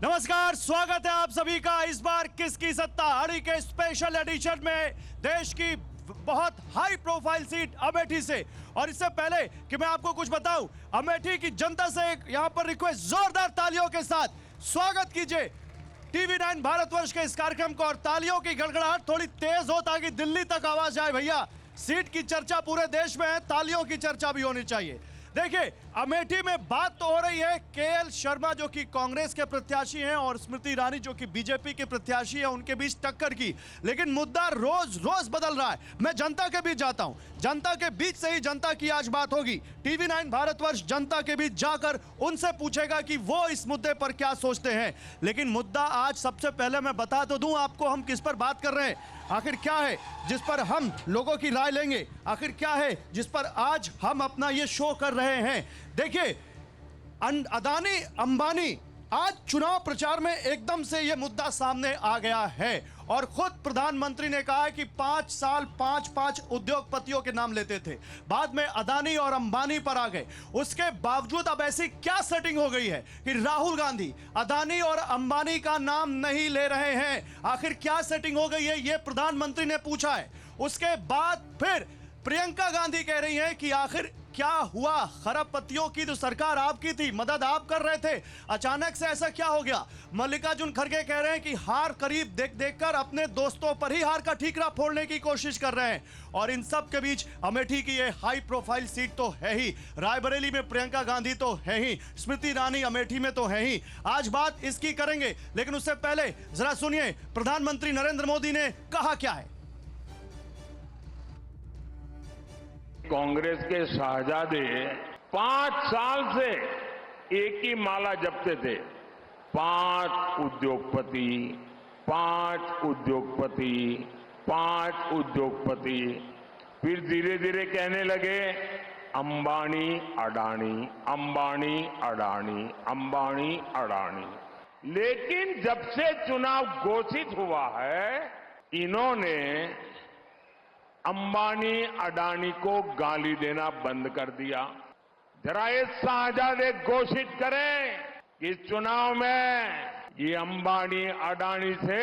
नमस्कार, स्वागत है आप सभी का इस बार किसकी सत्ता हड़ी के स्पेशल एडिशन में देश की बहुत हाई प्रोफाइल सीट अमेठी से। और इससे पहले कि मैं आपको कुछ बताऊं, अमेठी की जनता से एक यहां पर रिक्वेस्ट, जोरदार तालियों के साथ स्वागत कीजिए TV9 भारतवर्ष के इस कार्यक्रम को। और तालियों की गड़गड़ाहट थोड़ी तेज हो ताकि दिल्ली तक आवाज जाए। भैया, सीट की चर्चा पूरे देश में है, तालियों की चर्चा भी होनी चाहिए। देखिए, अमेठी में बात तो हो रही है KL शर्मा जो कि कांग्रेस के प्रत्याशी हैं और स्मृति ईरानी जो कि बीजेपी के प्रत्याशी हैं, उनके बीच टक्कर की। लेकिन मुद्दा रोज रोज बदल रहा है। मैं जनता के बीच जाता हूं, जनता के बीच से ही जनता की आज बात होगी। TV9 भारतवर्ष जनता के बीच जाकर उनसे पूछेगा कि वो इस मुद्दे पर क्या सोचते हैं। लेकिन मुद्दा आज सबसे पहले मैं बता तो दूं आपको, हम किस पर बात कर रहे हैं, आखिर क्या है जिस पर हम लोगों की राय लेंगे, आखिर क्या है जिस पर आज हम अपना ये शो कर रहे हैं। देखिए, अदानी अंबानी, आज चुनाव प्रचार में एकदम से यह मुद्दा सामने आ गया है और खुद प्रधानमंत्री ने कहा है कि 5 साल 5 उद्योगपतियों के नाम लेते थे, बाद में अदानी और अंबानी पर आ गए। उसके बावजूद अब ऐसी क्या सेटिंग हो गई है कि राहुल गांधी अदानी और अंबानी का नाम नहीं ले रहे हैं। आखिर क्या सेटिंग हो गई है, यह प्रधानमंत्री ने पूछा है। उसके बाद फिर प्रियंका गांधी कह रही है कि आखिर क्या हुआ, खरबपतियों की तो सरकार आपकी थी, मदद आप कर रहे थे, अचानक से ऐसा क्या हो गया। मल्लिकार्जुन खड़गे कह रहे हैं कि हार करीब देख देखकर अपने दोस्तों पर ही हार का ठीकरा फोड़ने की कोशिश कर रहे हैं। और इन सब के बीच अमेठी की ये हाई प्रोफाइल सीट तो है ही, रायबरेली में प्रियंका गांधी तो है ही, स्मृति ईरानी अमेठी में तो है ही। आज बात इसकी करेंगे, लेकिन उससे पहले जरा सुनिए प्रधानमंत्री नरेंद्र मोदी ने कहा क्या है। कांग्रेस के शाहजादे 5 साल से एक ही माला जपते थे, 5 उद्योगपति, 5 उद्योगपति, 5 उद्योगपति। फिर धीरे धीरे कहने लगे अंबानी अडानी, अंबानी अडानी, अंबानी अडानी। लेकिन जब से चुनाव घोषित हुआ है, इन्होंने अंबानी अडानी को गाली देना बंद कर दिया। जरा ये शाहजादे घोषित करें कि इस चुनाव में ये अंबानी अडानी से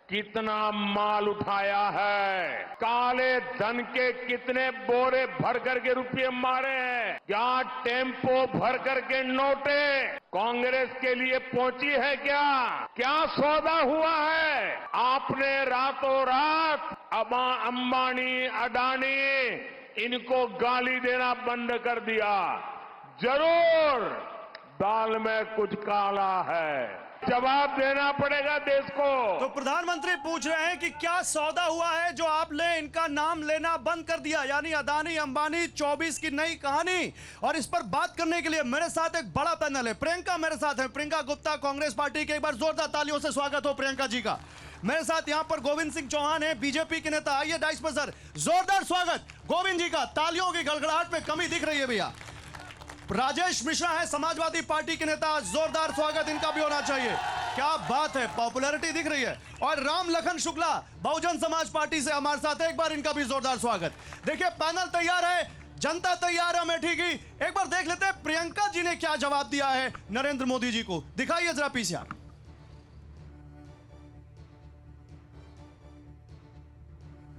कितना माल उठाया है, काले धन के कितने बोरे भर करके रुपये मारे हैं, क्या टेम्पो भर करके नोटे कांग्रेस के लिए पहुंची है, क्या सौदा हुआ है। आपने रातों रात अंबानी अडानी इनको गाली देना बंद कर दिया। जरूर दाल में कुछ काला है, जवाब देना पड़ेगा देश को। तो प्रधानमंत्री पूछ रहे हैं कि क्या सौदा हुआ है जो आपने इनका नाम लेना बंद कर दिया, यानी अदानी अंबानी 24 की नई कहानी। और इस पर बात करने के लिए मेरे साथ एक बड़ा पैनल है, प्रियंका मेरे साथ है, प्रियंका गुप्ता कांग्रेस पार्टी के। एक बार जोरदार तालियों से स्वागत हो प्रियंका जी का। मेरे साथ यहां पर गोविंद सिंह चौहान है, बीजेपी के नेता। आइए डाइस पर सर, जोरदार स्वागत गोविंद जी का। तालियों की गड़गड़ाहट में कमी दिख रही है भैया। राजेश मिश्रा है, समाजवादी पार्टी के नेता, जोरदार स्वागत इनका भी होना चाहिए। क्या बात है, पॉपुलैरिटी दिख रही है। और राम लखन शुक्ला बहुजन समाज पार्टी से हमारे साथ, एक बार इनका भी जोरदार स्वागत। देखिए, पैनल तैयार है, जनता तैयार है अमेठी की। एक बार देख लेते हैं प्रियंका जी ने क्या जवाब दिया है नरेंद्र मोदी जी को। दिखाइए जरा पीछे।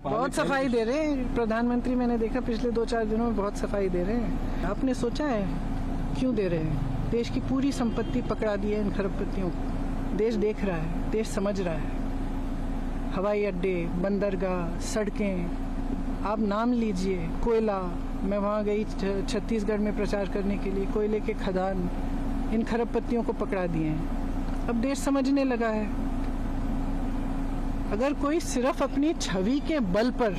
बहुत सफाई दे रहे हैं प्रधानमंत्री, मैंने देखा पिछले 2-4 दिनों में बहुत सफाई दे रहे हैं। आपने सोचा है क्यों दे रहे हैं? देश की पूरी संपत्ति पकड़ा दी है इन खरबपतियों को। देश देख रहा है, देश समझ रहा है। हवाई अड्डे, बंदरगाह, सड़कें, आप नाम लीजिए, कोयला। मैं वहाँ गई छत्तीसगढ़ में प्रचार करने के लिए, कोयले के खदान इन खरबपतियों को पकड़ा दिए हैं। अब देश समझने लगा है। अगर कोई सिर्फ अपनी छवि के बल पर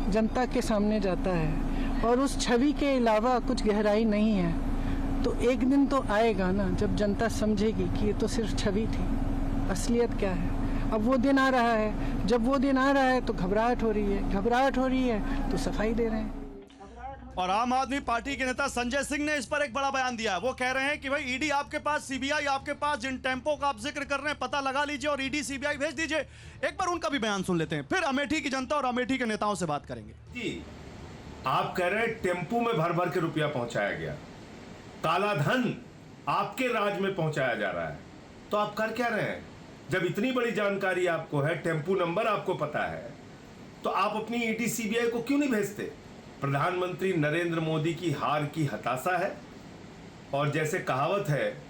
जनता के सामने जाता है और उस छवि के अलावा कुछ गहराई नहीं है, तो एक दिन तो आएगा ना जब जनता समझेगी कि ये तो सिर्फ छवि थी, असलियत क्या है। अब वो दिन आ रहा है, जब वो दिन आ रहा है तो घबराहट हो रही है, घबराहट हो रही है तो सफाई दे रहे हैं। और आम आदमी पार्टी के नेता संजय सिंह ने इस पर एक बड़ा बयान दिया है। वो कह रहे हैं कि भाई ईडी आपके पास, सीबीआई आपके पास, जिन टेम्पो का आप जिक्र कर रहे हैं पता लगा लीजिए और ईडी सीबीआई भेज दीजिए। एक बार उनका भी बयान सुन लेते हैं, फिर अमेठी की जनता और अमेठी के नेताओं से बात करेंगे। जी, आप कह रहे हैं टेम्पो में भर भर के रुपया पहुंचाया गया, काला धन आपके राज में पहुंचाया जा रहा है। तो आप कर क्या रहे हैं? जब इतनी बड़ी जानकारी आपको है, टेम्पू नंबर आपको पता है, तो आप अपनी ईडी सीबीआई को क्यों नहीं भेजते? प्रधानमंत्री नरेंद्र मोदी की हार की हताशा है, और जैसे कहावत है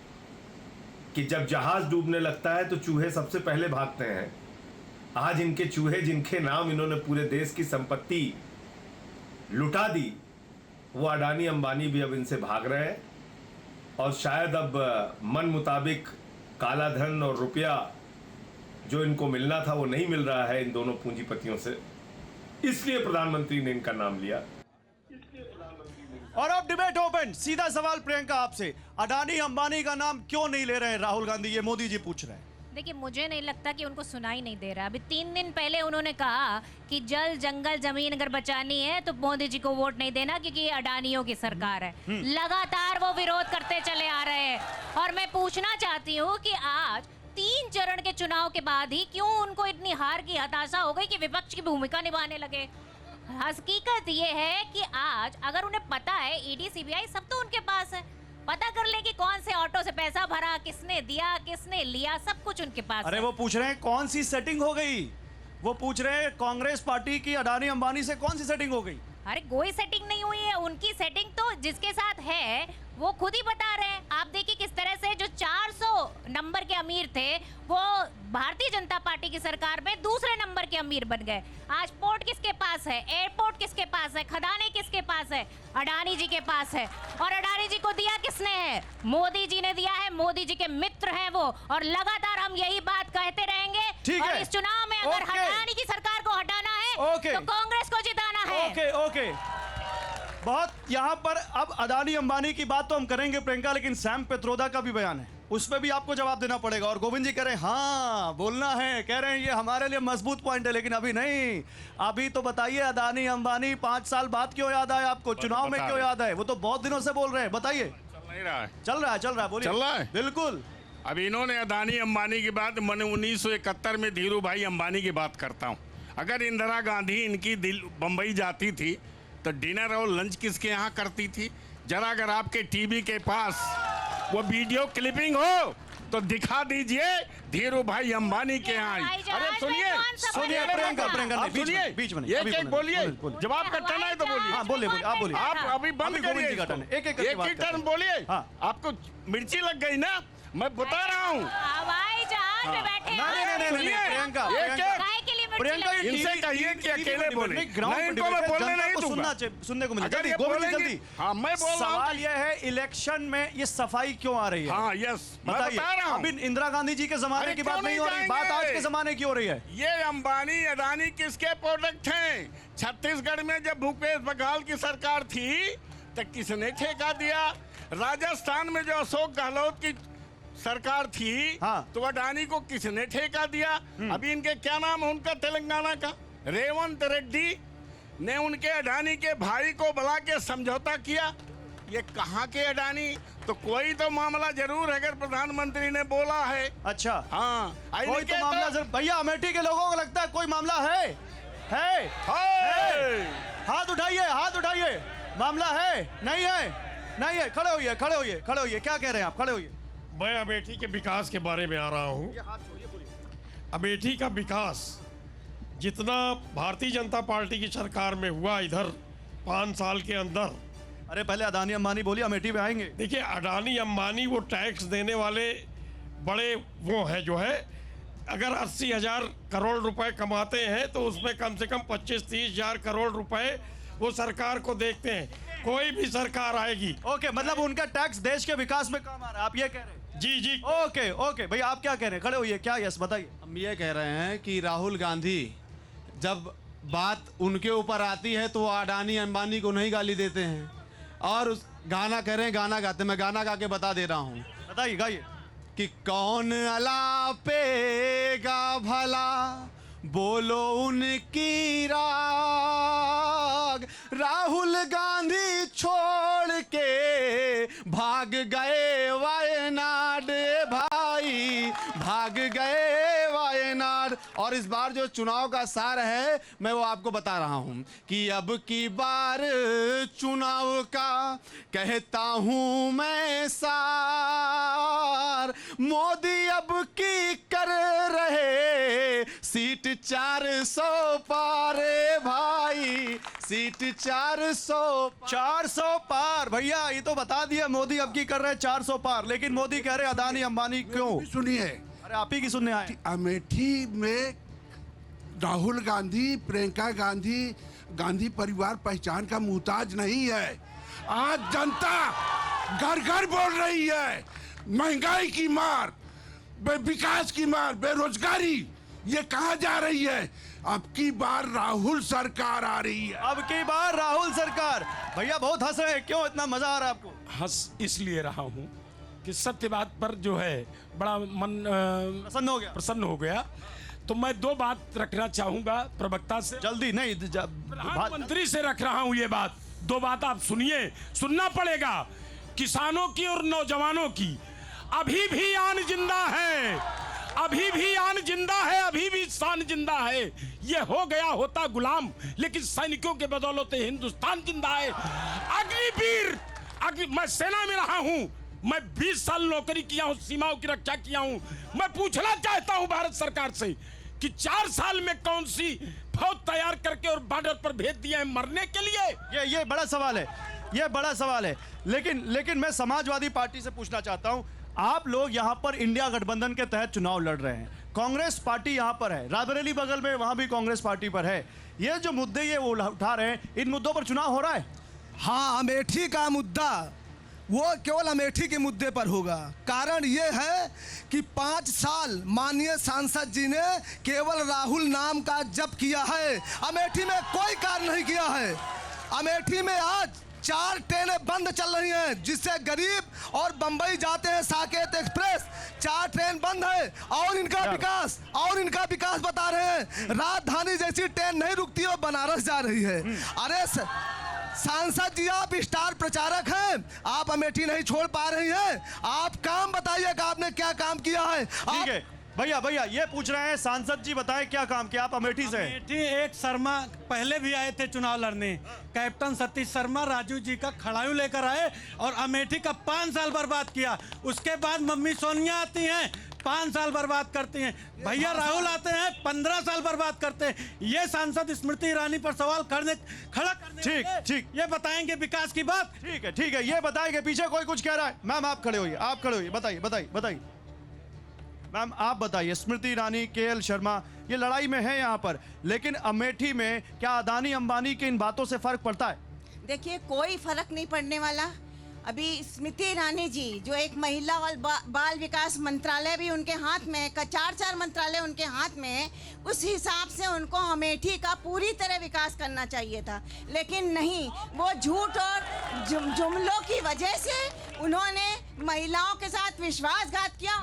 कि जब जहाज डूबने लगता है तो चूहे सबसे पहले भागते हैं। आज इनके चूहे, जिनके नाम इन्होंने पूरे देश की संपत्ति लुटा दी, वो अडानी अंबानी भी अब इनसे भाग रहे हैं, और शायद अब मन मुताबिक काला धन और रुपया जो इनको मिलना था वो नहीं मिल रहा है इन दोनों पूंजीपतियों से, इसलिए प्रधानमंत्री ने इनका नाम लिया। और अब डिबेट ओपन। सीधा सवाल प्रियंका आपसे, अडानी अंबानी का नाम क्यों नहीं ले रहे हैं राहुल गांधी? ये मोदी जी पूछ रहे हैं। देखिए, मुझे नहीं लगता कि उनको सुनाई नहीं दे रहा। अभी 3 दिन पहले उन्होंने कहा कि जल जंगल जमीन अगर बचानी है तो मोदी जी को वोट नहीं देना क्योंकि ये अडानियों की सरकार है। लगातार वो विरोध करते चले आ रहे हैं, और मैं पूछना चाहती हूँ कि आज 3 चरण के चुनाव के बाद ही क्यों उनको इतनी हार की हताशा हो गई कि विपक्ष की भूमिका निभाने लगे। हकीकत ये है कि आज अगर उन्हें पता है ईडी सीबीआई सब तो उनके पास है, पता कर ले कि कौन से ऑटो से पैसा भरा, किसने दिया, किसने लिया, सब कुछ उनके पास अरे है। वो पूछ रहे हैं कौन सी सेटिंग हो गई, वो पूछ रहे हैं कांग्रेस पार्टी की अडानी अंबानी से कौन सी सेटिंग हो गई। अरे कोई सेटिंग नहीं हुई है, उनकी सेटिंग तो जिसके साथ है वो खुद ही बता रहे हैं। आप देखिए किस तरह से जो 400 नंबर के अमीर थे वो भारतीय जनता पार्टी की सरकार में दूसरे नंबर के अमीर बन गए। आज पोर्ट किसके पास है, एयरपोर्ट किसके पास है, खदानें किसके पास है? अडानी जी के पास है। और अडानी जी को दिया किसने है? मोदी जी ने दिया है। मोदी जी के मित्र हैं वो, और लगातार हम यही बात कहते रहेंगे। ठीक और है। इस चुनाव में अगर ओके। अडानी की सरकार को हटाना है ओके। तो कांग्रेस को जिताना है। ओके ओके, बहुत यहाँ पर अब अडानी अंबानी की बात तो हम करेंगे प्रियंका, लेकिन सैम पित्रोदा का भी बयान है, उस पर भी आपको जवाब देना पड़ेगा। और गोविंद जी कह रहे हैं हाँ बोलना है, कह रहे हैं ये हमारे लिए मजबूत पॉइंट है, लेकिन अभी नहीं। अभी तो बताइए अडानी अंबानी 5 साल बाद क्यों याद आए आपको, चुनाव में क्यों याद आए? वो तो बहुत दिनों से बोल रहे हैं, बताइए। चल नहीं रहा है। चल रहा है, बोलिए। चल रहा है? बिल्कुल। अब इन्होंने अडानी अंबानी की बात, मैंने 1971 में धीरू भाई अंबानी की बात करता हूँ। अगर इंदिरा गांधी इनकी दिल बम्बई जाती थी तो डिनर और लंच किसके यहाँ करती थी? जरा अगर आपके टीवी के पास वो वीडियो क्लिपिंग हो तो दिखा दीजिए धीरू भाई अंबानी के यहाँ। अरे सुनिए प्रियंका आप सुनिए, बीच में एक बोलिए, जवाब का टर्न है तो बोलिए। हाँ बोलिए आप बोलिए। आप अभी बंद करिए, एक ही टर्न बोलिए। हाँ। आपको मिर्ची लग गई ना, मैं बता रहा हूँ। हवाई जहाज में बैठे नहीं, प्रियंका प्रियंका इनसे कहिए कि अकेले बोले। नहीं, इनको मैं बोलने नहीं दूंगा। सुनने को मिले। अगर जल्दी ये गोविंद जी, बोलेंगे- जल्दी। हाँ, मैं बोल रहा हूँ। सवाल यह है इलेक्शन में ये सफाई क्यों आ रही है? हाँ यस, मैं बताइए। बता रहा हूँ। अभी इंदिरा गांधी जी के जमाने अरे की बात क्यों नहीं हो रही, नहीं बात आज जाएंगे? के जमाने की हो रही है। ये अंबानी अडानी किसके प्रोडक्ट हैं? छत्तीसगढ़ में जब भूपेश बघेल की सरकार थी तो किसने ठेका दिया? राजस्थान में जो अशोक गहलोत की सरकार थी हाँ। तो अडानी को किसने ठेका दिया? अभी इनके क्या नाम है उनका तेलंगाना का? रेवंत रेड्डी ने उनके अडानी के भाई को बुला के समझौता किया। ये कहाँ के अडानी? तो कोई तो मामला जरूर है, अगर प्रधानमंत्री ने बोला है। अच्छा हाँ, कोई तो मामला जरूर। भैया अमेठी के लोगों को लगता है कोई मामला है? हाथ उठाइए। मामला है? नहीं है। खड़े होइए। क्या कह रहे हैं आप? खड़े होइए। मैं अमेठी के विकास के बारे में आ रहा हूँ। अमेठी का विकास जितना भारतीय जनता पार्टी की सरकार में हुआ इधर 5 साल के अंदर, अरे पहले अडानी अंबानी बोलिए, अमेठी पे आएंगे। देखिए अडानी अंबानी वो टैक्स देने वाले बड़े वो है जो है, अगर 80,000 करोड़ रुपए कमाते हैं तो उसमें कम से कम 25-30 हजार करोड़ रुपए वो सरकार को देखते हैं। कोई भी सरकार आएगी। ओके, मतलब उनका टैक्स देश के विकास में काम आ रहा है, आप ये कह रहे हैं? जी। ओके भैया आप क्या कह रहे हैं? खड़े होइए। क्या? यस बताइए। हम ये कह रहे हैं कि राहुल गांधी जब बात उनके ऊपर आती है तो वो अडानी अंबानी को नहीं गाली देते हैं, और उस गाना कह रहे हैं, गाना गाते, मैं गाना गा के बता दे रहा हूँ। बताइए, गाइए। कि कौन अलापेगा भला बोलो उनकी राग, राहुल गांधी छोड़ के भाग गए वायनाड भाई, भाग गए वायनाड। और इस बार जो चुनाव का सार है मैं वो आपको बता रहा हूं कि अब की बार चुनाव का कहता हूं मैं सार, मोदी अब की कर रहे सीट 400 पारे भाई, सीट 400 पार। भैया ये तो बता दिया मोदी अब की कर रहे हैं 400 पार, लेकिन मोदी कह रहे अदानी अंबानी क्यों? सुनिए, अरे आप ही की सुनने आए। अमेठी में राहुल गांधी, प्रियंका गांधी, गांधी परिवार पहचान का मुहताज नहीं है। आज जनता घर घर बोल रही है, महंगाई की मार, विकास की मार, बेरोजगारी, ये कहां जा रही है? अब की बार राहुल सरकार आ रही है। अब की बार राहुल सरकार। भैया बहुत हंस रहे हैं, क्यों इतना मजा आ रहा है आपको? हंस इसलिए रहा हूं कि सत्य बात पर जो है बड़ा मन प्रसन्न हो गया। तो मैं दो बात रखना चाहूंगा प्रवक्ता से, जल्दी नहीं, प्रधानमंत्री से रख रहा हूं ये बात। दो बात आप सुनिए, सुनना पड़ेगा। किसानों की और नौजवानों की अभी भी आन जिंदा है, अभी भी आन जिंदा है, अभी भी शान जिंदा है। ये हो गया होता गुलाम, लेकिन सैनिकों के बदौलत हिंदुस्तान जिंदा है। अग्निवीर, मैं सेना में रहा हूं, मैं 20 साल नौकरी किया हूं, सीमाओं की रक्षा किया हूं। मैं पूछना चाहता हूं भारत सरकार से कि 4 साल में कौन सी फौज तैयार करके और बॉर्डर पर भेज दिया है मरने के लिए? ये बड़ा सवाल है, ये बड़ा सवाल है। लेकिन मैं समाजवादी पार्टी से पूछना चाहता हूं, आप लोग यहां पर इंडिया गठबंधन के तहत चुनाव लड़ रहे हैं, कांग्रेस पार्टी यहां पर है, रायबरेली बगल में, वहां भी कांग्रेस पार्टी पर है। ये जो मुद्दे ये वो उठा रहे हैं, इन मुद्दों पर चुनाव हो रहा है? हाँ, अमेठी का मुद्दा वो केवल अमेठी के मुद्दे पर होगा। कारण ये है कि 5 साल माननीय सांसद जी ने केवल राहुल नाम का जप किया है, अमेठी में कोई कार्य नहीं किया है। अमेठी में आज 4 ट्रेनें बंद चल रही हैं, जिससे गरीब और बंबई जाते हैं साकेत एक्सप्रेस, 4 ट्रेन बंद है। और इनका विकास बता रहे हैं, राजधानी जैसी ट्रेन नहीं रुकती और बनारस जा रही है। अरे सांसद जी, आप स्टार प्रचारक हैं, आप अमेठी नहीं छोड़ पा रही हैं। आप काम बताइए कि आपने क्या काम किया है। ठीक है भैया ये पूछ रहे हैं, सांसद जी बताएं क्या काम किया? आप अमेठी से हैं। अमेठी एक शर्मा पहले भी आए थे चुनाव लड़ने, कैप्टन सतीश शर्मा राजू जी का खड़ायू लेकर आए और अमेठी का 5 साल बर्बाद किया। उसके बाद मम्मी सोनिया आती हैं, 5 साल बर्बाद करती हैं। भैया राहुल आते हैं, 15 साल बर्बाद करते हैं। ये सांसद स्मृति ईरानी पर सवाल खड़ा करने ठीक ये बताएंगे विकास की बात। ठीक है, ये बताएंगे। पीछे कोई कुछ कह रहा है। मैम आप खड़े होइए, बताइए मैम, आप बताइए। स्मृति ईरानी, केएल शर्मा, ये लड़ाई में है यहाँ पर, लेकिन अमेठी में क्या अदानी अंबानी की इन बातों से फर्क पड़ता है? देखिए, कोई फर्क नहीं पड़ने वाला। अभी स्मृति ईरानी जी जो एक महिला और बाल विकास मंत्रालय भी उनके हाथ में है, 4 मंत्रालय उनके हाथ में है, उस हिसाब से उनको अमेठी का पूरी तरह विकास करना चाहिए था। लेकिन नहीं, वो झूठ और जुमलों की वजह से उन्होंने महिलाओं के साथ विश्वासघात किया।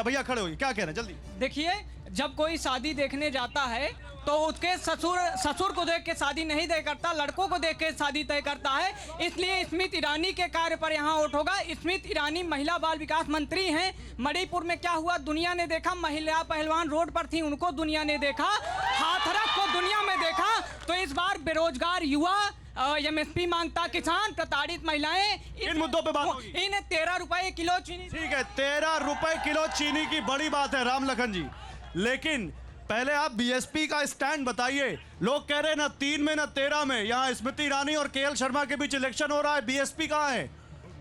भैया खड़े होइए, क्या कह रहे हैं जल्दी? देखिए, जब कोई शादी देखने जाता है तो उसके ससुर को देख के शादी नहीं तय करता, लड़कों को देख के शादी तय करता है। इसलिए स्मृति ईरानी के कार्य पर यहाँ वोट होगा। स्मृति ईरानी महिला बाल विकास मंत्री हैं। मणिपुर में क्या हुआ दुनिया ने देखा, महिला पहलवान रोड पर थी, उनको दुनिया ने देखा, हाथरस को दुनिया में देखा। तो इस बार बेरोजगार युवा, एमएसपी मांगता किसान, प्रताड़ित महिलाएं, इन मुद्दों पे बात होगी। इन 13 रुपए किलो चीनी। ठीक है, 13 रुपए किलो चीनी की बड़ी बात है राम लखन जी, लेकिन पहले आप बीएसपी का स्टैंड बताइए। लोग कह रहे हैं ना 3 में ना 13 में, यहाँ स्मृति ईरानी और केएल शर्मा के बीच इलेक्शन हो रहा है। बीएसपी कहाँ है?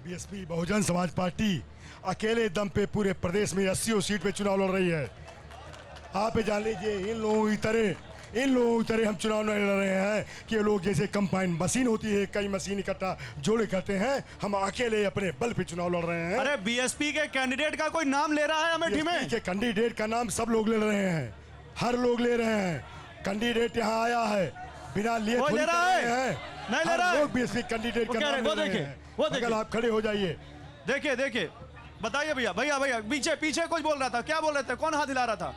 बीएसपी बहुजन समाज पार्टी अकेले दम पे पूरे प्रदेश में 80 सीट पे चुनाव लड़ रही है। आप जान लीजिए, इन लोगों की तरह हम चुनाव नहीं लड़ रहे हैं कि ये लोग जैसे कंबाइन मशीन होती है, कई मशीन इकट्ठा जोड़े करते हैं, हम अकेले अपने बल पे चुनाव लड़ रहे हैं। अरे बीएसपी के कैंडिडेट का कोई नाम ले रहा है अमेठी में? के कैंडिडेट का नाम सब लोग ले रहे हैं, हर लोग ले रहे हैं। कैंडिडेट यहाँ आया है बिना लिए ले रहा है, नहीं ले रहा है। लोग बीएसपी कैंडिडेट का नाम ले रहे हैं। अगर आप खड़े हो जाइए, देखिए बताइए भैया पीछे कुछ बोल रहा था, क्या बोल रहे थे? कौन हाथ हिला रहा था?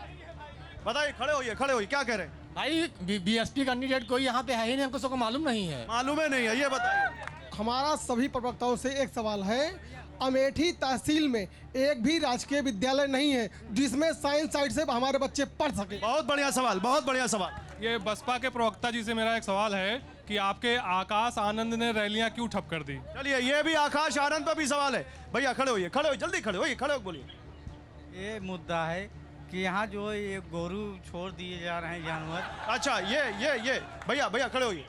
बताइए, खड़े होइए, क्या कह रहे हैं? भाई बीएसपी कैंडिडेट कोई यहाँ पे है ही नहीं, हमको सबको मालूम नहीं है। मालूम है नहीं है, ये बताइए। हमारा सभी प्रवक्ताओं से एक सवाल है, अमेठी तहसील में एक भी राजकीय विद्यालय नहीं है जिसमें साइंस साइड से हमारे बच्चे पढ़ सके। बहुत बढ़िया सवाल, बहुत बढ़िया सवाल। ये बसपा के प्रवक्ता जी से मेरा एक सवाल है कि आपके आकाश आनंद ने रैलियां क्यों ठप कर दी? चलिए, ये भी आकाश आनंद पर भी सवाल है। भैया खड़े होइए, खड़े होइए, जल्दी खड़े होइए, खड़े हो बोलिए। ये मुद्दा है कि यहाँ जो ये गोरू छोड़ दिए जा रहे हैं जानवर। अच्छा, ये भैया खड़े होइए।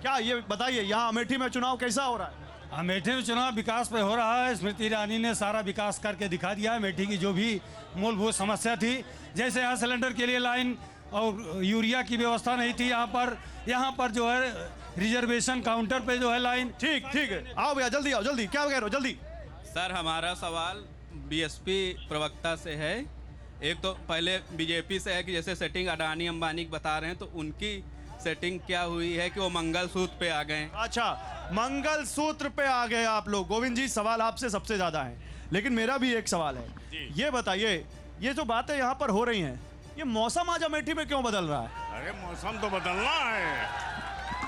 क्या ये बताइए, यहाँ अमेठी में चुनाव कैसा हो रहा है? अमेठी में चुनाव विकास पे हो रहा है। स्मृति ईरानी ने सारा विकास करके दिखा दिया है। अमेठी की जो भी मूलभूत समस्या थी, जैसे यहाँ सिलेंडर के लिए लाइन और यूरिया की व्यवस्था नहीं थी, यहाँ पर जो है रिजर्वेशन काउंटर पे जो है लाइन। ठीक है, आओ भैया, जल्दी आओ, जल्दी। क्या कह रहे हो, जल्दी। सर, हमारा सवाल बीएसपी प्रवक्ता से है। एक तो पहले बीजेपी से है कि जैसे सेटिंग अडानी अंबानी की बता रहे हैं, तो उनकी सेटिंग क्या हुई है कि वो मंगलसूत्र पे आ गए? अच्छा, मंगलसूत्र पे आ गए आप लोग। गोविंद जी, सवाल आपसे सबसे ज्यादा है, लेकिन मेरा भी एक सवाल है। ये बताइए, ये जो बातें यहाँ पर हो रही हैं, ये मौसम आज अमेठी में क्यों बदल रहा है? अरे मौसम तो बदलना है,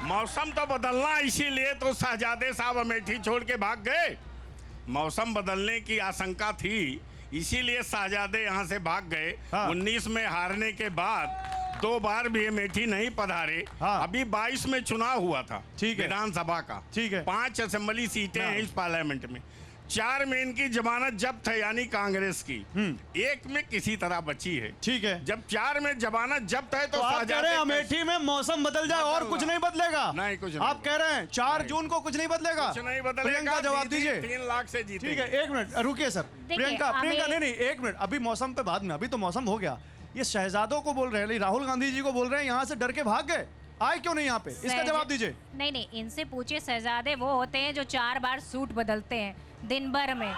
मौसम तो बदलना, इसीलिए तो शहजादे साहब अमेठी छोड़ के भाग गए। मौसम बदलने की आशंका थी, इसीलिए शहजादे यहाँ से भाग गए। 19 में हारने के बाद 2 बार भी अमेठी नहीं पधारे। अभी 22 में चुनाव हुआ था, ठीक है, विधानसभा का, ठीक है, 5 असेंबली सीटें हैं इस पार्लियामेंट में। 4 में इनकी जमानत जब्त है, यानी कांग्रेस की। 1 में किसी तरह बची है, ठीक है। जब 4 में जमानत जब्त है तो आप कह रहे हैं अमेठी में मौसम बदल जाए और कुछ नहीं बदलेगा? नहीं, कुछ नहीं। आप कह रहे हैं 4 जून को कुछ नहीं बदलेगा? कुछ नहीं बदलेगा। प्रियंका, जवाब दीजिए। 3 लाख से जीते। ठीक है, 1 मिनट रुकिए सर। प्रियंका नहीं, 1 मिनट, अभी मौसम पे बाद में, अभी तो मौसम हो गया। ये शहजादों को बोल रहे हैं, राहुल गांधी जी को बोल रहे हैं, यहाँ से डर के भाग गए, आए क्यों नहीं यहाँ पे? इसका जवाब दीजिए। नहीं, इनसे पूछिए। शहजादे वो होते हैं जो 4 बार सूट बदलते हैं दिन भर में,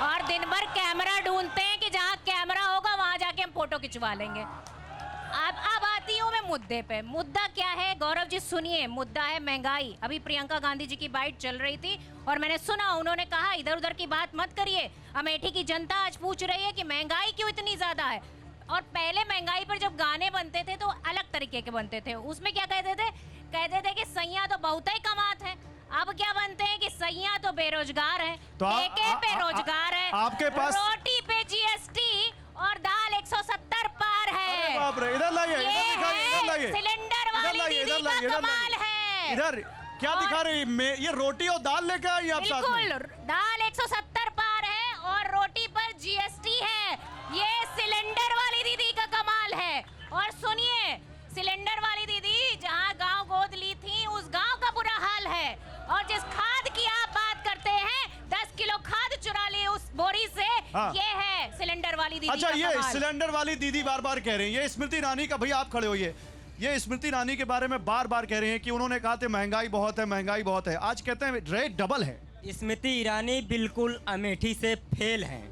और दिन भर कैमरा ढूंढते हैं कि जहाँ कैमरा होगा वहां जाके हम फोटो खिंचवा लेंगे। अब आती हूँ मैं मुद्दे पे। मुद्दा क्या है गौरव जी, सुनिए। मुद्दा है महंगाई। अभी प्रियंका गांधी जी की बाइट चल रही थी और मैंने सुना, उन्होंने कहा इधर उधर की बात मत करिए। अमेठी की जनता आज पूछ रही है कि महंगाई क्यों इतनी ज्यादा है। और पहले महंगाई पर जब गाने बनते थे तो अलग तरीके के बनते थे। उसमें क्या कहते थे कि सैया तो बहुत ही कमात है। अब क्या बनते हैं कि सैया तो बेरोजगार है, ठेके पे रोजगार है, आपके पास रोटी पे जीएसटी और दाल 170 पार है। बाप रे, इधर लाइए, इधर लाइए, सिलेंडर वाली दीदी का कमाल है। इधर क्या दिखा रही है? ये रोटी और दाल लेकर आई आप साथ में? बिल्कुल, दाल 170 पार है और रोटी पर जीएसटी है। ये सिलेंडर वाली दीदी का कमाल है। और सुनिए, सिलेंडर वाली दीदी जहाँ गांव गोद ली थी, उस गांव का बुरा हाल है। और जिस खाद की आप बात करते हैं, 10 किलो खाद चुरा ली उस बोरी से, ये है सिलेंडर वाली दीदी। अच्छा, का ये कमाल। सिलेंडर वाली दीदी बार बार कह रही है, ये स्मृति ईरानी का, भैया आप खड़े होइए। ये स्मृति ईरानी के बारे में बार बार कह रहे हैं कि उन्होंने कहा था महंगाई बहुत है, महंगाई बहुत है। आज कहते हैं रेट डबल है। स्मृति ईरानी बिल्कुल अमेठी से फेल हैं,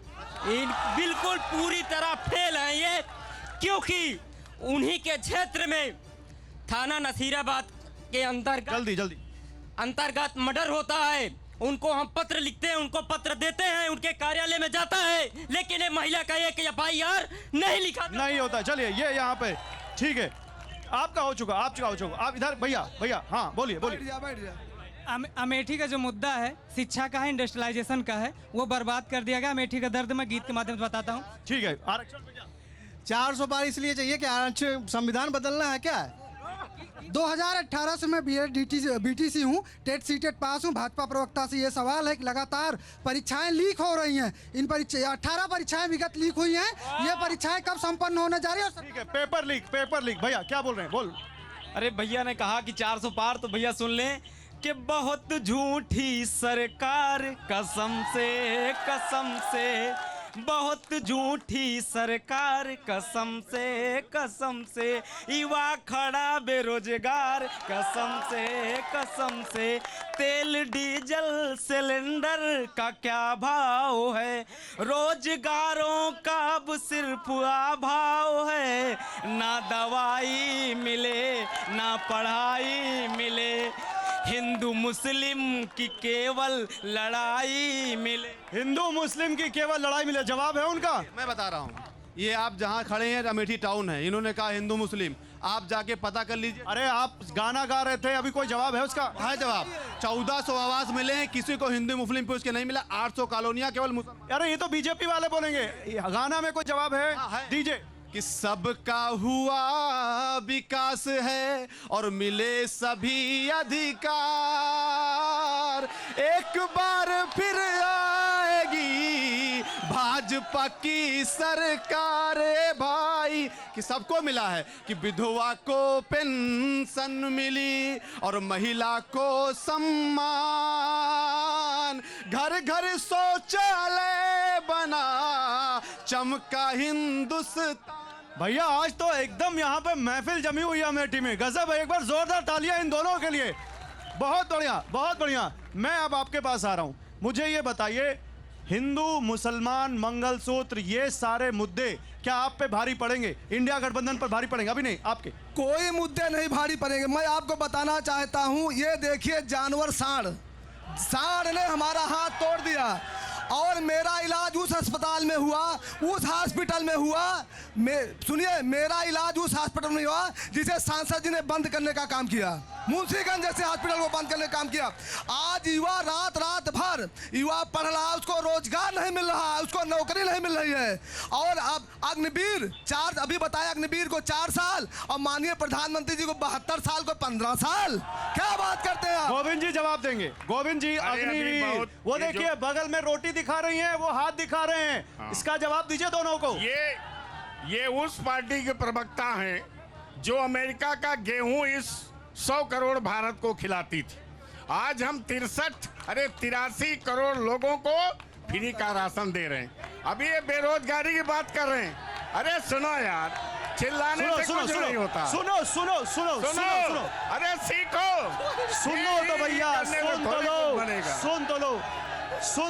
बिल्कुल पूरी तरह फेल हैं ये, क्योंकि उन्हीं के क्षेत्र में थाना नसीराबाद के अंतर्गत मर्डर होता है। उनको हम पत्र लिखते हैं, उनको पत्र देते हैं, उनके कार्यालय में जाता है, लेकिन ये महिला का एक FIR नहीं लिखा, नहीं होता। चलिए, ये यहाँ पे ठीक है, आपका हो चुका, आप इधर भैया हाँ बोलिए। अमेठी का जो मुद्दा है शिक्षा का है, इंडस्ट्रियलाइजेशन का है, वो बर्बाद कर दिया गया। अमेठी का दर्द मैं गीत के माध्यम से बताता हूँ। ठीक है, आरक्षण 400 पार इसलिए चाहिए कि आरक्षण संविधान बदलना है क्या? 2018 से मैं BTC हूँ, टेट सीटेट पास हूँ। भाजपा प्रवक्ता से ये सवाल है कि लगातार परीक्षाएं लीक हो रही हैं। इन 18 परीक्षाएं विगत लीक हुई हैं, ये परीक्षाएं कब संपन्न होने जा रही है? ठीक है, पेपर लीक भैया क्या बोल रहे हैं, बोल। अरे भैया ने कहा कि 400 पार, तो भैया सुन लें कि बहुत झूठी सरकार, कसम से बहुत झूठी सरकार, कसम से युवा खड़ा बेरोजगार, कसम से तेल डीजल सिलेंडर का क्या भाव है, रोजगारों का अब सिर्फ अभाव है, ना दवाई मिले ना पढ़ाई मिले, हिंदू मुस्लिम की केवल लड़ाई मिले। हिंदू मुस्लिम की केवल लड़ाई मिले, जवाब है उनका? मैं बता रहा हूँ, ये आप जहाँ खड़े हैं अमेठी टाउन है, इन्होंने कहा हिंदू मुस्लिम, आप जाके पता कर लीजिए। अरे आप गाना गा रहे थे, अभी कोई जवाब है उसका? है जवाब। 1400 आवास मिले हैं, किसी को हिंदू मुस्लिम पूछ के नहीं मिला। 800 कॉलोनियां केवल मुसलमान। अरे ये तो बीजेपी वाले बोलेंगे, गाना में कोई जवाब है? दीजिए। कि सबका हुआ विकास है और मिले सभी अधिकार, एक बार फिर आएगी भाजपा की सरकार भाई। कि सबको मिला है कि विधवा को पेंशन मिली और महिला को सम्मान, घर घर शौचालय बना, चमका हिंदुस्तान। भैया आज तो एकदम यहाँ पे महफिल जमी हुई है अमेठी में, गजब है। एक बार जोरदार तालियां इन दोनों के लिए। बहुत बढ़िया, बहुत बढ़िया। मैं अब आपके पास आ रहा हूँ, मुझे ये बताइए, हिंदू मुसलमान मंगलसूत्र ये सारे मुद्दे क्या आप पे भारी पड़ेंगे? इंडिया गठबंधन पर भारी पड़ेंगे? अभी नहीं, आपके कोई मुद्दे नहीं भारी पड़ेंगे। मैं आपको बताना चाहता हूँ, ये देखिए जानवर सांड ने हमारा हाथ तोड़ दिया और मेरा इलाज उस अस्पताल में हुआ, उस हॉस्पिटल में हुआ। सुनिए, मेरा इलाज उस हॉस्पिटल में हुआ जिसे सांसद जी ने बंद करने का काम किया। मुंशीगंज जैसे हॉस्पिटल को बंद करने का काम किया। आज युवा रात भर युवा पढ़ रहा है, उसको रोजगार नहीं मिल रहा है, उसको नौकरी नहीं मिल रही है। और अब अग्निवीर अभी बताया, अग्निवीर को 4 साल और माननीय प्रधानमंत्री जी को 72 साल को 15 साल। क्या बात करते हैं आप? गोविंद जी जवाब देंगे। गोविंद जी, अग्निवीर वो देखिए बगल में रोटी दिखा रही हैं, वो हाथ दिखा रहे हैं। हाँ। इसका जवाब दीजिए दोनों को। ये उस पार्टी के प्रवक्ता हैं जो अमेरिका का गेहूं इस 100 करोड़ भारत को खिलाती थी। आज हम 83 करोड़ लोगों को फ्री का राशन दे रहे हैं। अभी ये बेरोजगारी की बात कर रहे हैं। अरे सुनो यार, चिल्लाने से कुछ नहीं होता। सुनो। अरे सीखो, सुनो तो भैया, सुन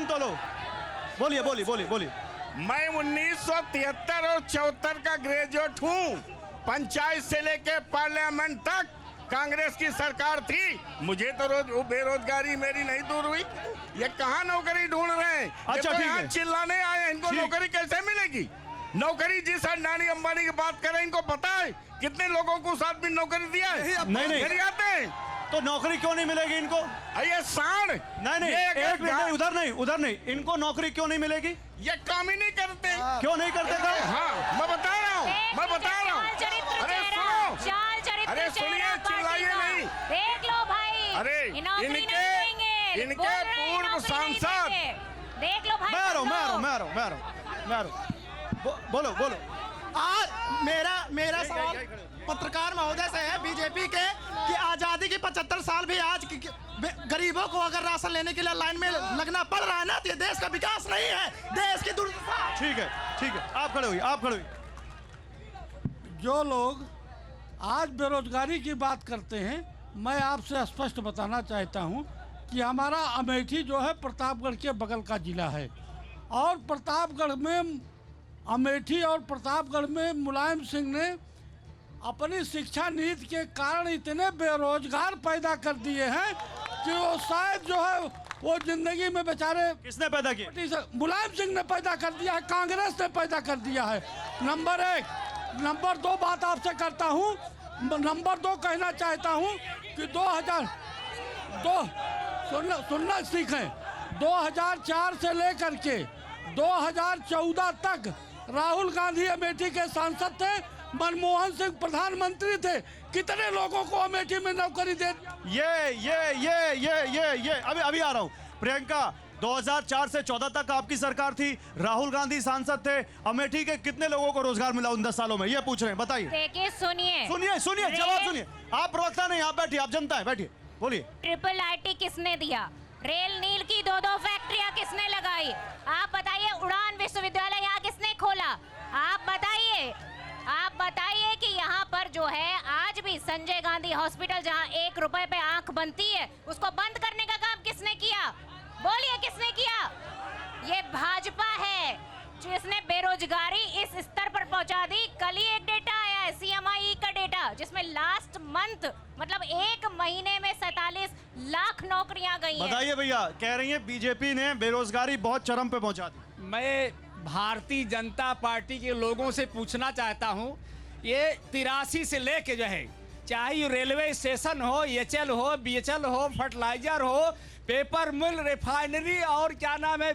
तो लो। बोलिए। मैं 1973 और 74 का ग्रेजुएट हूँ। पंचायत से लेके पार्लियामेंट तक कांग्रेस की सरकार थी। मुझे तो बेरोजगारी मेरी नहीं दूर हुई। ये कहाँ नौकरी ढूंढ रहे हैं? अच्छा, ठीक है। चिल्लाने आए, इनको नौकरी कैसे मिलेगी? नौकरी जिस अडानी अंबानी की बात करें, इनको पता है कितने लोगों को उस आदमी नौकरी दिया है? नहीं आते हैं तो नौकरी क्यों नहीं मिलेगी इनको? ये सांड नहीं, एक मिनट, उधर नहीं। इनको नौकरी क्यों नहीं मिलेगी? ये काम ही नहीं करते। क्यों नहीं करते? हाँ, मैं बता रहा हूँ। अरे सुनो, अरे सुनिए, चिल्लाइए नहीं। देख लो भाई, अरे इनके पूर्व सांसद। देख लो भाई। मैं आ रहा हूँ। बोलो। आज मेरा सवाल पत्रकार महोदय से है बीजेपी के कि आजादी के 75 साल भी आज गरीबों को अगर राशन लेने के लिए लाइन में लगना पड़ रहा है ना, तो ये देश का विकास नहीं है, देश की दुर्दशा। ठीक है। आप खड़े हुई। जो लोग आज बेरोजगारी की बात करते हैं, मैं आपसे स्पष्ट बताना चाहता हूं कि हमारा अमेठी जो है प्रतापगढ़ के बगल का जिला है और अमेठी और प्रतापगढ़ में मुलायम सिंह ने अपनी शिक्षा नीति के कारण इतने बेरोजगार पैदा कर दिए हैं कि वो शायद जो है वो जिंदगी में बेचारे। किसने पैदा किया? मुलायम सिंह ने पैदा कर दिया है, कांग्रेस ने पैदा कर दिया है। नंबर 1। नंबर 2 बात आपसे करता हूँ। नंबर 2 कहना चाहता हूँ कि 2002 सुनना सीखें। 2004 से लेकर के 2014 तक राहुल गांधी अमेठी के सांसद थे, मनमोहन सिंह प्रधानमंत्री थे। कितने लोगों को अमेठी में नौकरी दे? ये अभी आ रहा हूँ। प्रियंका, 2004 से 14 तक आपकी सरकार थी, राहुल गांधी सांसद थे, अमेठी के कितने लोगों को रोजगार मिला उन 10 सालों में? ये पूछ रहे हैं, बताइए। देखिए, सुनिए, जवाब सुनिए। आप प्रवक्ता नहीं, आप बैठिए, आप जनता है, बैठिए, बोलिए। ट्रिपल IIT किसने दिया? रेल नील की 2 फैक्ट्रियां किसने लगाई? आप बताइए। उड़ान विश्वविद्यालय यहाँ किसने खोला? आप बताइए कि यहाँ पर जो है आज भी संजय गांधी हॉस्पिटल जहाँ 1 रुपए पे आंख बनती है, उसको बंद करने का काम किसने किया? बोलिए, किसने किया? ये भाजपा है जिसने बेरोजगारी इस स्तर पर पहुंचा दी। कल ही एक डेटा आया है, CMI का डेटा, जिसमें लास्ट मंथ मतलब 1 महीने में 47 लाख नौकरियां गई हैं। बताइए भैया, कह रही हैं बीजेपी ने बेरोजगारी बहुत चरम पे पहुंचा दी। मैं भारतीय जनता पार्टी के लोगों से पूछना चाहता हूं ये 83 से लेके जो है, चाहे ये रेलवे स्टेशन हो, एचएल हो, बीएचएल हो, फर्टिलाइजर हो, पेपर मिल, रिफाइनरी और क्या नाम है,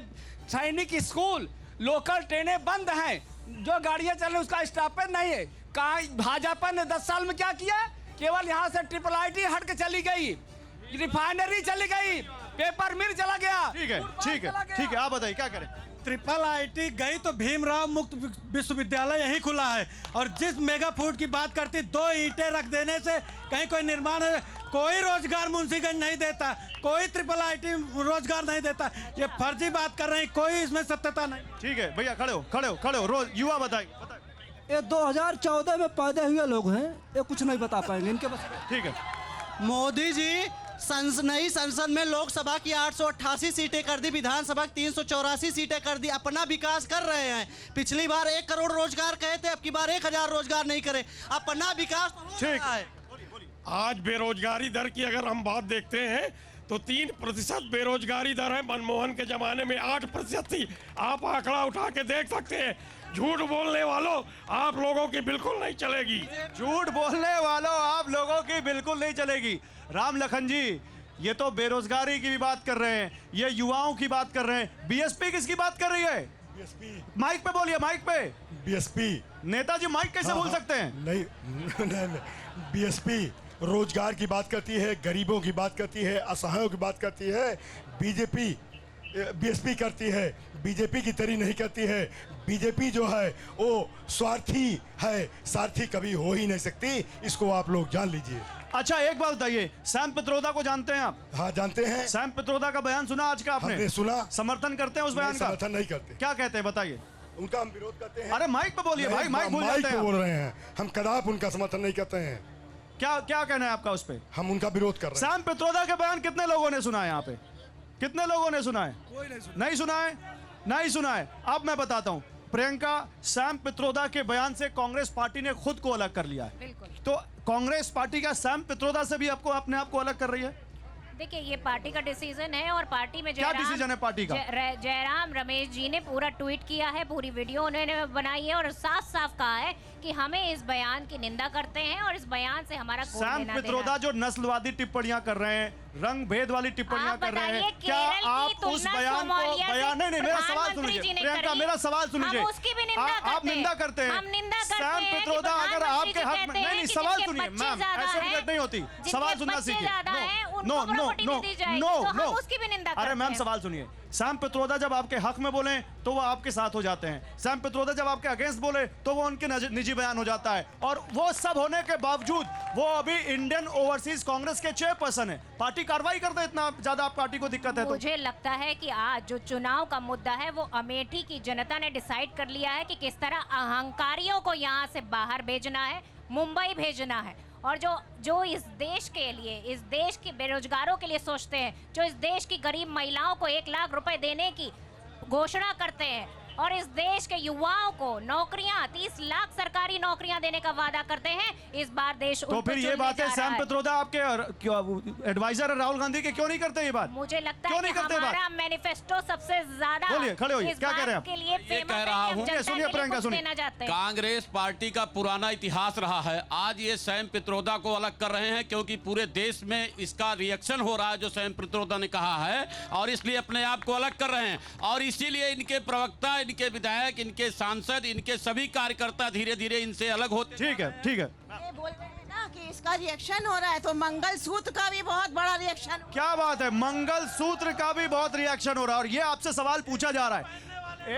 सैनिक स्कूल, लोकल ट्रेनें बंद हैं, जो गाड़ियां चल रही उसका स्टॉपेज नहीं है। कहा भाजपा ने 10 साल में क्या किया? केवल यहाँ से ट्रिपल आईटी हट के चली गई, रिफाइनरी चली गई, पेपर मिल चला गया। ठीक है, ठीक है, ठीक है, आप बताइए क्या करें। ट्रिपल आईटी गई तो भीमराव मुक्त विश्वविद्यालय यही खुला है, और जिस मेगा फूड की बात करती 2 ईंटें रख देने से कहीं कोई निर्माण है, कोई रोजगार मुंशीगंज नहीं देता, कोई ट्रिपल आईटी रोजगार नहीं देता। ये फर्जी बात कर रहे हैं, कोई इसमें सत्यता नहीं। ठीक है भैया, खड़े हो, खड़े हो, खड़े हो। रोज युवा बताइए। ये 2014 में पैदा हुए लोग हैं, ये कुछ नहीं बता पाएंगे इनके बस। ठीक है। मोदी जी नई संसद में लोकसभा की 888 सीटें कर दी, विधानसभा की 384 सीटें कर दी, अपना विकास कर रहे हैं। पिछली बार 1 करोड़ रोजगार कहे थे, अब की बार 1000 रोजगार नहीं करे, अपना विकास तो हो रहा है। आज बेरोजगारी दर की अगर हम बात देखते हैं तो 3% बेरोजगारी दर है। मनमोहन के जमाने में 8% थी। आप आंकड़ा उठा के देख सकते हैं। झूठ बोलने वालों, आप लोगों की बिल्कुल नहीं चलेगी। झूठ बोलने वालों, आप लोगों की बिल्कुल नहीं चलेगी। राम लखन जी, ये तो बेरोजगारी की भी बात कर रहे हैं, ये युवाओं की बात कर रहे हैं। बीएसपी किसकी बात कर रही है? बीएसपी। माइक पे बोलिए, माइक पे। बीएसपी। नेताजी माइक कैसे बोल सकते हैं? नहीं, बीएसपी रोजगार की बात करती है, गरीबों की बात करती है, असहायों की बात करती है। बीएसपी करती है, बीजेपी की तरी नहीं करती है। बीजेपी जो है वो स्वार्थी है, सारथी कभी हो ही नहीं सकती, इसको आप लोग जान लीजिए। अच्छा एक बात बताइए, सैम पित्रोदा को जानते हैं आप? हाँ जानते हैं। सैम पित्रोदा का बयान सुना आज का आपने? हमने सुना। समर्थन करते हैं उस बयान का? समर्थन नहीं करते। क्या कहते हैं बताइए? उनका हम विरोध करते हैं। अरे माइक पे बोलिए भाई, माइक भूल जाते हैं। बोल रहे हैं हम, कदाप उनका समर्थन नहीं करते हैं। क्या क्या कहना है आपका उस पे? हम उनका विरोध कर रहे हैं। सैम पित्रोदा के बयान कितने लोगों ने सुना है यहाँ पे? कितने लोगों ने सुना है? कोई नहीं सुना। नहीं सुना है? नहीं सुना है। अब मैं बताता हूँ, प्रियंका, सैम पित्रोदा के बयान से कांग्रेस पार्टी ने खुद को अलग कर लिया है। बिल्कुल। तो कांग्रेस पार्टी का सैम पित्रोदा से भी आपको अपने आप को अलग कर रही है? देखिए, ये पार्टी का डिसीजन है, और पार्टी में क्या डिसीजन है पार्टी का? जयराम रमेश जी ने पूरा ट्वीट किया है, पूरी वीडियो उन्होंने बनाई है, और साफ साफ कहा है कि हमें इस बयान की निंदा करते हैं और इस बयान से हमारा कोई सैम लेना पित्रोदा देना। जो नस्लवादी टिप्पणियां कर रहे हैं, रंग भेद वाली टिप्पणियां कर रहे हैं, क्या आप उस बयान को नहीं, मेरा सवाल सुन लीजिए प्रियंका, मेरा सवाल सुन लीजिए। आप निंदा करते हैं। सैम पित्रोदा अगर आपके हक में, नहीं सवाल सुनिए मैम, ऐसे बात नहीं होती, सवाल सुनना सीखिए। No no no no no, अरे मैम सवाल सुनिए। सैम पित्रोदा जब आपके हक में बोले तो वो आपके साथ हो जाते हैं, सैम पित्रोदा जब आपके अगेंस्ट बोले तो वो उनके निजी बयान हो जाता है, और वो सब होने के बावजूद वो अभी इंडियन ओवरसीज कांग्रेस के चेयरपर्सन है। पार्टी कार्रवाई करते हैं, इतना ज्यादा आप पार्टी को दिक्कत है तो? मुझे लगता है कि आज जो चुनाव का मुद्दा है वो अमेठी की जनता ने डिसाइड कर लिया है कि किस तरह अहंकारियों को यहाँ से बाहर भेजना है, मुंबई भेजना है, और जो इस देश के लिए, इस देश के बेरोजगारों के लिए सोचते हैं, जो इस देश की गरीब महिलाओं को 1 लाख रुपए देने की घोषणा करते हैं, और इस देश के युवाओं को नौकरियां 30 लाख सरकारी नौकरियां देने का वादा करते हैं, इस बार देश तो फिर ये बात है, सैम पित्रोदा आपके एडवाइजर है राहुल गांधी के, क्यों नहीं करते ये बात? मुझे लगता क्यों है नहीं कि करते हमारा मैनिफेस्टो सबसे ज्यादा बोलिए, खड़े होइए, इस क्या कह रहे हैं बात के लिए फेमस कह है रहा कि हम हूं। जनता सुनिए के लिए प्रियंका, कुछ सुनिए। देना चाहते हैं। कांग्रेस पार्टी का पुराना इतिहास रहा है, आज ये सैम पित्रोदा को अलग कर रहे हैं क्योंकि पूरे देश में इसका रिएक्शन हो रहा है जो सैम पित्रोदा ने कहा है, और इसलिए अपने आप को अलग कर रहे हैं, और इसीलिए इनके प्रवक्ता, इनके विधायक, इनके सांसद, इनके सभी कार्यकर्ता धीरे धीरे इनसे अलग होते। ठीक है, ठीक है। ये बोल रहे हैं ना कि इसका रिएक्शन हो रहा है, तो मंगलसूत्र का भी बहुत बड़ा रिएक्शन। क्या बात है, मंगलसूत्र का भी बहुत रिएक्शन हो रहा है, और ये आपसे सवाल पूछा जा रहा है।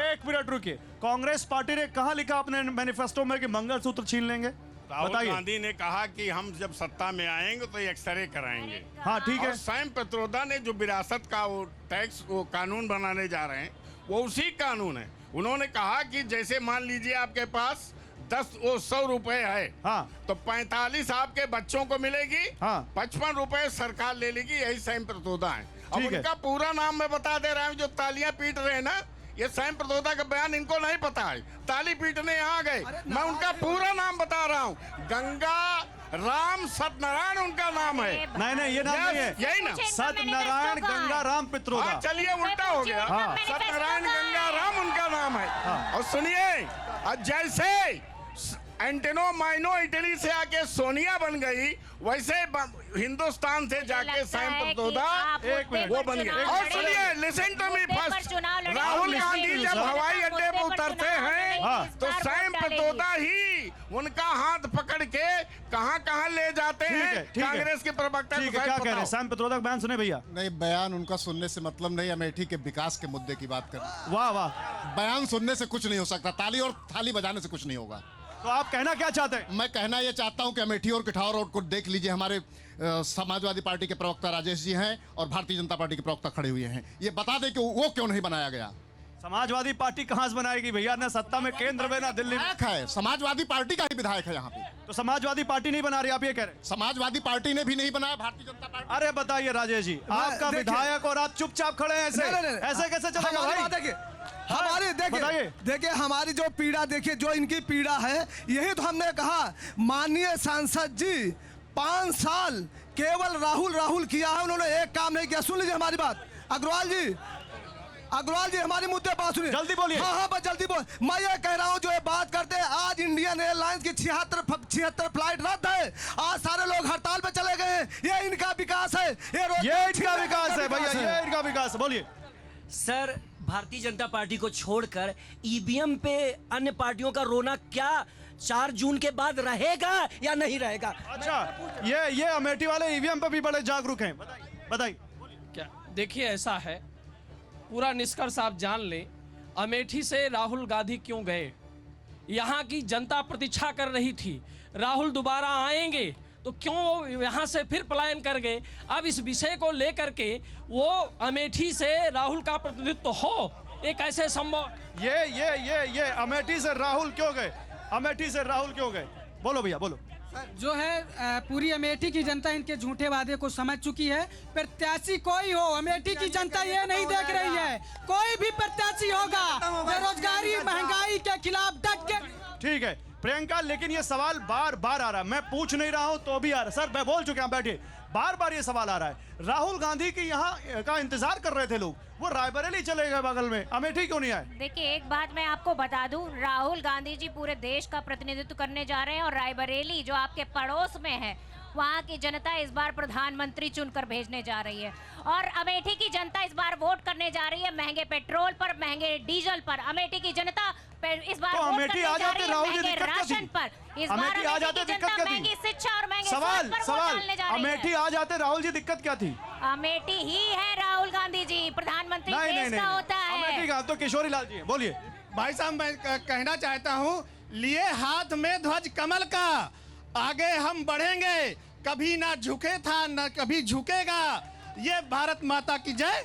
1 मिनट रुकिए, कांग्रेस पार्टी ने कहां लिखा अपने मैनिफेस्टो में कि मंगलसूत्र छीन लेंगे? राहुल बताइए। गांधी ने कहा कि हम जब सत्ता में आएंगे तो एक्सरे कराएंगे। हाँ ठीक है। और सैम पित्रोदा ने जो विरासत का वो टैक्स, वो कानून बनाने जा रहे हैं, वो उसी कानून है। उन्होंने कहा कि जैसे मान लीजिए आपके पास 100 रुपए है, हाँ, तो 45 आपके बच्चों को मिलेगी, हाँ, 55 रुपए सरकार ले लेगी। यही सैम पित्रोदा है। अब ठीक है। उनका पूरा नाम मैं बता दे रहा हूँ, जो तालियां पीट रहे हैं ना, ये सैम पित्रोदा का बयान इनको नहीं पता है, ताली पीटने यहाँ गए। मैं उनका पूरा नाम बता रहा हूँ, गंगा राम सत्यनारायण उनका नाम है। नहीं ये नाम नहीं है, यही ना, सत्यनारायण गंगा राम पित्रोदा। हाँ, चलिए उल्टा हो गया। हाँ। सत्यनारायण गंगा राम उनका नाम है। हाँ। और सुनिए, जैसे एंटेनो माइनो इटली से आके सोनिया बन गई, वैसे हिंदुस्तान से जाके सैम पित्रोदा वो बन गए। और सुनिए, listen to me first, Rahul Gandhi जब हवाई अड्डे पर उतरते हैं तो सैम पित्रोदा ही उनका हाथ पकड़ के कहां ले जाते हैं। कांग्रेस के प्रवक्ता क्या कह रहे हैं? सैम पित्रोदा का बयान सुने भैया। नहीं, बयान उनका सुनने से मतलब नहीं, अमेठी के विकास के मुद्दे की बात कर। वाह वाह, बयान सुनने से कुछ नहीं हो सकता, ताली और थाली बजाने से कुछ नहीं होगा। तो आप कहना क्या चाहते हैं? मैं कहना ये चाहता हूं कि अमेठी और कठौर रोड को देख लीजिए, हमारे समाजवादी पार्टी के प्रवक्ता राजेश जी हैं और भारतीय जनता पार्टी के प्रवक्ता खड़े हुए हैं। ये बता दें कि वो क्यों नहीं बनाया गया। समाजवादी पार्टी कहां से बनाएगी भैया? ना सत्ता में केंद्र में ना दिल्ली में है। समाजवादी पार्टी का ही विधायक है यहाँ पे। तो समाजवादी पार्टी नहीं बना रही, आप ये कह रहे हैं? समाजवादी पार्टी ने भी नहीं बनाया, भारतीय जनता पार्टी। अरे बताइए राजेश जी, आपका विधायक और आप चुपचाप खड़े हैं, ऐसे कैसे चलेगा भाई? हमारी देखिए हमारी जो पीड़ा, देखिए जो इनकी पीड़ा है, यही तो हमने कहा। माननीय सांसद जी 5 साल केवल राहुल किया है, उन्होंने एक काम नहीं किया। सुन लीजिए हमारी बात, अग्रवाल जी हमारी मुद्दे पास सुनिए। जल्दी बोलिए। हाँ बस जल्दी बोल। मैं ये कह रहा हूँ, जो ये बात करते हैं, आज इंडियन एयरलाइंस की 76 फ्लाइट रद्द है, आज सारे लोग हड़ताल पे चले गए हैं। ये इनका विकास है, ये इनका विकास है भैया, ये इनका विकास है। बोलिए सर, भारतीय जनता पार्टी को छोड़कर ईवीएम पे अन्य पार्टियों का रोना क्या 4 जून के बाद रहेगा या नहीं रहेगा? अच्छा, ये अमेठी वाले ईवीएम पे भी बड़े जागरूक हैं, बताइए। क्या देखिए, ऐसा है, पूरा निष्कर्ष आप जान लें। अमेठी से राहुल गांधी क्यों गए? यहाँ की जनता प्रतीक्षा कर रही थी, राहुल दोबारा आएंगे, तो क्यों वो यहाँ से फिर पलायन कर गए? अब इस विषय को लेकर के वो अमेठी से राहुल का प्रतिनिधित्व हो, एक ऐसे संभव। ये अमेठी से राहुल क्यों गए? अमेठी से राहुल क्यों गए? बोलो भैया, बोलो। जो है पूरी अमेठी की जनता इनके झूठे वादे को समझ चुकी है। प्रत्याशी कोई हो, अमेठी की जनता ये नहीं देख रही है। कोई भी प्रत्याशी होगा, बेरोजगारी महंगाई के खिलाफ डट के। ठीक है प्रियंका, लेकिन ये सवाल बार बार आ रहा है, मैं पूछ नहीं रहा हूं तो भी आ रहा है। सर मैं बोल चुके हैं, बैठिए। बार बार ये सवाल आ रहा है, राहुल गांधी की यहाँ का इंतजार कर रहे थे लोग, वो रायबरेली चले गए बगल में, अमेठी क्यों नहीं आए? देखिए, एक बात मैं आपको बता दूं, राहुल गांधी जी पूरे देश का प्रतिनिधित्व करने जा रहे हैं और रायबरेली जो आपके पड़ोस में है, वहाँ की जनता इस बार प्रधानमंत्री चुनकर भेजने जा रही है। और अमेठी की जनता इस बार वोट करने जा रही है महंगे पेट्रोल पर, महंगे डीजल पर। अमेठी की जनता इस बार वोट करने जा रही है महंगे राशन पर। इस बार अमेठी आ जाते दिक्कत क्या महंगी शिक्षा और महंगे सवाल सवाल अमेठी आ जाते राहुल जी, दिक्कत क्या थी? अमेठी ही है राहुल गांधी जी, प्रधानमंत्री देश का होता है। अमेठी का तो किशोरी लाल जी, बोलिए। भाई साहब, मैं कहना चाहता हूँ, लिए हाथ में ध्वज कमल का, आगे हम बढ़ेंगे, कभी ना झुके था ना कभी झुकेगा, ये भारत माता की जय।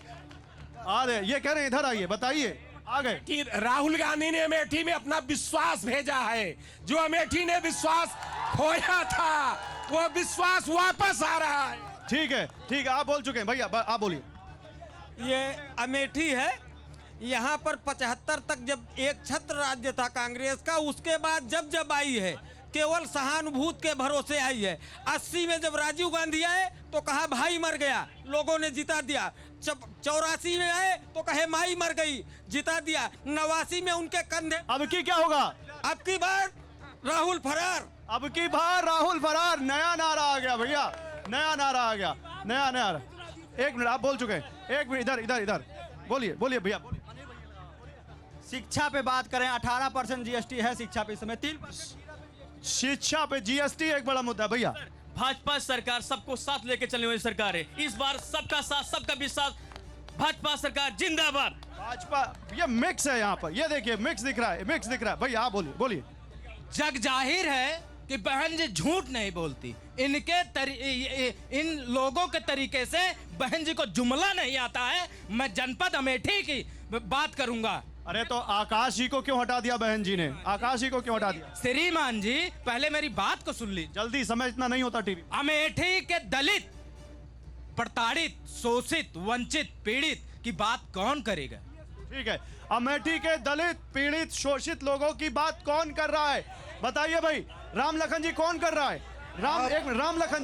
ये कह रहे हैं, इधर आइए, बताइए। आ गए कि राहुल गांधी ने अमेठी में अपना विश्वास भेजा है। जो अमेठी ने विश्वास खोया था, वो विश्वास वापस आ रहा है। ठीक है, आप बोल चुके हैं भैया, आप बोलिए। ये अमेठी है, यहाँ पर 75 तक जब एक छत्र राज्य था कांग्रेस का, उसके बाद जब आई है केवल सहानुभूति के भरोसे आई है। 80 में जब राजीव गांधी आए तो कहा भाई मर गया, लोगों ने जिता दिया। 84 में आए तो कहे माई मर गई, जिता दिया। 89 में उनके कंधे। अब की क्या होगा? अब की बार राहुल फरार। अब की बार राहुल फरार, नया नारा आ गया भैया, नया नारा आ गया, नया। एक मिनट, आप बोल चुके हैं, एक मिनट, इधर बोलिए भैया। शिक्षा पे बात करें, 18% जीएसटी है शिक्षा पे, इस समय 3%। शिक्षा पे जीएसटी एक बड़ा मुद्दा है भैया। भाजपा सरकार सबको साथ लेके चलने वाली सरकार है। इस बार सबका साथ, सबका विश्वास, भाजपा सरकार जिंदाबाद। भाजपा, ये मिक्स है यहाँ पर, ये देखिए मिक्स दिख रहा है भैया, आप बोलिए। जग जाहिर है कि बहन जी झूठ नहीं बोलती। इन लोगों के तरीके से बहन जी को जुमला नहीं आता है। मैं जनपद अमेठी की बात करूंगा। अरे तो आकाश जी को क्यों हटा दिया बहन जी ने? आकाश जी को क्यों हटा दिया? श्रीमान जी, पहले मेरी बात को सुन ली। जल्दी, समय इतना नहीं होता टीवी। अमेठी के दलित, प्रताड़ित, शोषित, वंचित, पीड़ित की बात कौन करेगा? ठीक है, अमेठी के दलित, पीड़ित, शोषित लोगों की बात कौन कर रहा है? बताइए भाई, राम लखन जी कौन कर रहा है? राम लखन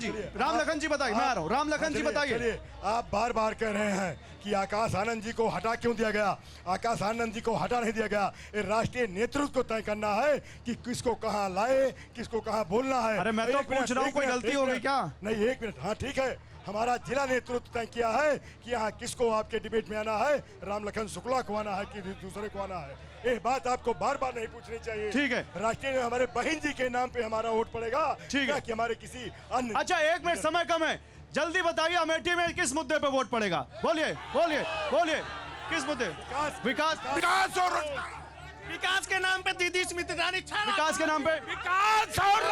जी बताइए, मैं आ रहा हूँ। राम लखन जी बताइए। चलिए, आप बार बार कह रहे हैं कि आकाश आनंद जी को हटा क्यों दिया गया। आकाश आनंद जी को हटा नहीं दिया गया, ये राष्ट्रीय नेतृत्व को तय करना है कि किसको कहां लाए, किसको कहां बोलना है। अरे मैं तो पूछ रहा हूँ, कोई गलती हो गई क्या? नहीं, एक मिनट। हाँ ठीक है, हमारा जिला नेतृत्व तय किया है कि यहाँ किसको आपके डिबेट में आना है, रामलखन शुक्ला को आना है कि दूसरे को आना है। ये बात आपको बार बार नहीं पूछनी चाहिए। ठीक है, राष्ट्रीय में हमारे बहन जी के नाम पे हमारा वोट पड़ेगा। ठीक है कि हमारे किसी अन्य। अच्छा, 1 मिनट समय कम है, जल्दी बताइए अमेठी में किस मुद्दे पे वोट पड़ेगा? बोलिए बोलिए बोलिए, किस मुद्दे? विकास और विकास के नाम पे दीदी स्मृति ईरानी, विकास के नाम पे, विकास और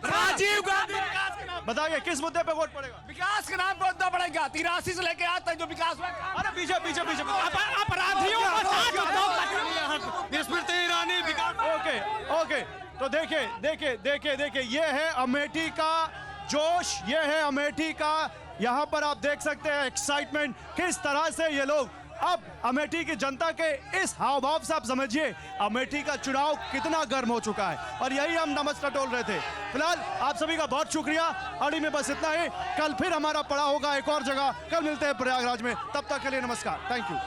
राजीव गांधी, बताइए किस मुद्दे पे वोट पड़ेगा? विकास के नाम पे मुद्दा पड़ेगा। 83 से लेके आज तक जो विकास हुआ। अरे पीछे अपराधियों को स्मृति ईरानी विकास। ओके, तो देखिए ये है अमेठी का जोश, ये है अमेठी का, यहाँ पर आप देख सकते हैं एक्साइटमेंट, किस तरह से ये लोग अब अमेठी की जनता के इस हाव भाव से आप समझिए अमेठी का चुनाव कितना गर्म हो चुका है। और यही हम नमस्ते टोल रहे थे। फिलहाल आप सभी का बहुत शुक्रिया। अड़ी में बस इतना ही, कल फिर हमारा पड़ा होगा एक और जगह, कल मिलते हैं प्रयागराज में, तब तक के लिए नमस्कार, थैंक यू।